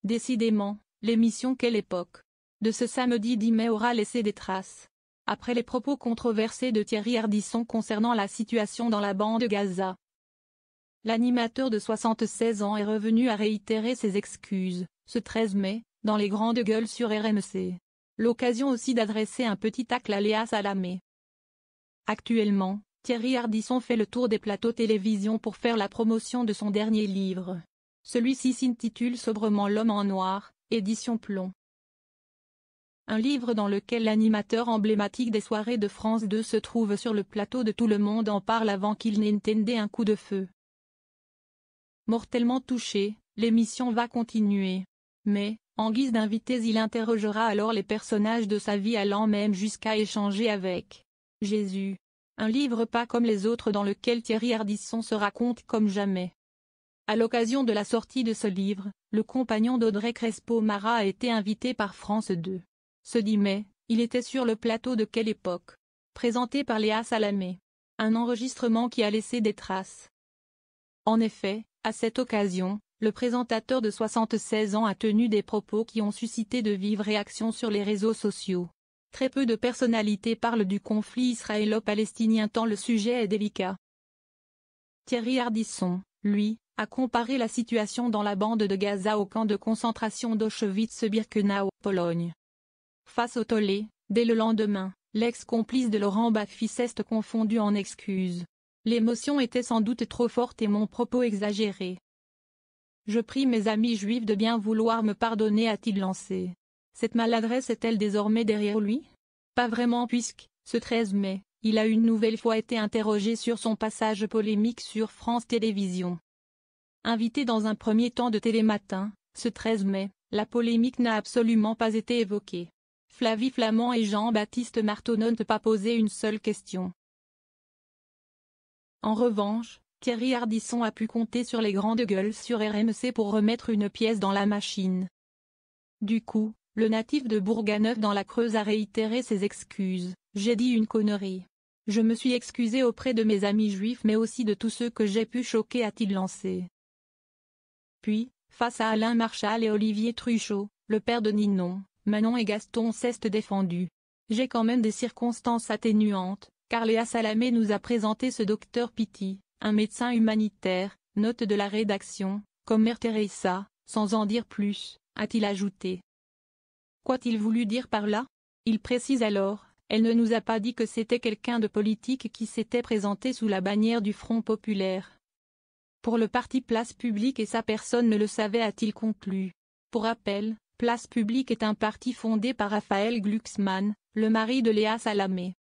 Décidément, l'émission Quelle époque de ce samedi 10 mai aura laissé des traces. Après les propos controversés de Thierry Ardisson concernant la situation dans la bande de Gaza, l'animateur de 76 ans est revenu à réitérer ses excuses, ce 13 mai, dans les grandes gueules sur RMC. L'occasion aussi d'adresser un petit tacle à Léa Salamé. Actuellement, Thierry Ardisson fait le tour des plateaux télévision pour faire la promotion de son dernier livre. Celui-ci s'intitule sobrement L'homme en noir, édition Plomb. Un livre dans lequel l'animateur emblématique des soirées de France 2 se trouve sur le plateau de Tout le monde en parle avant qu'il n'entende un coup de feu. Mortellement touché, l'émission va continuer. Mais, en guise d'invité, il interrogera alors les personnages de sa vie allant même jusqu'à échanger avec Jésus. Un livre pas comme les autres dans lequel Thierry Ardisson se raconte comme jamais. À l'occasion de la sortie de ce livre, le compagnon d'Audrey Crespo-Mara a été invité par France 2. Ce 10 mai, il était sur le plateau de Quelle époque, présenté par Léa Salamé. Un enregistrement qui a laissé des traces. En effet, à cette occasion, le présentateur de 76 ans a tenu des propos qui ont suscité de vives réactions sur les réseaux sociaux. Très peu de personnalités parlent du conflit israélo-palestinien tant le sujet est délicat. Thierry Ardisson, lui, a comparé la situation dans la bande de Gaza au camp de concentration d'Auschwitz-Birkenau, Pologne. Face au tollé, dès le lendemain, l'ex-complice de Laurent Baffy s'est confondu en excuses. L'émotion était sans doute trop forte et mon propos exagéré. Je prie mes amis juifs de bien vouloir me pardonner, a-t-il lancé. Cette maladresse est-elle désormais derrière lui? Pas vraiment puisque, ce 13 mai, il a une nouvelle fois été interrogé sur son passage polémique sur France Télévisions. Invité dans un premier temps de Télématin, ce 13 mai, la polémique n'a absolument pas été évoquée. Flavie Flament et Jean-Baptiste Marteau n'ont pas posé une seule question. En revanche, Thierry Ardisson a pu compter sur les grandes gueules sur RMC pour remettre une pièce dans la machine. Du coup, le natif de Bourganeuf dans la Creuse a réitéré ses excuses. J'ai dit une connerie. Je me suis excusé auprès de mes amis juifs mais aussi de tous ceux que j'ai pu choquer, a-t-il lancé. Puis, face à Alain Marchal et Olivier Truchot, le père de Ninon, Manon et Gaston s'est défendu. J'ai quand même des circonstances atténuantes, car Léa Salamé nous a présenté ce docteur Pitti, un médecin humanitaire, note de la rédaction, comme Mère Teresa, sans en dire plus, a-t-il ajouté. Qu'a-t-il voulu dire par là? Il précise alors, elle ne nous a pas dit que c'était quelqu'un de politique qui s'était présenté sous la bannière du Front populaire. Pour le parti Place Publique et sa personne ne le savait, a-t-il conclu. Pour rappel, Place Publique est un parti fondé par Raphaël Glucksmann, le mari de Léa Salamé.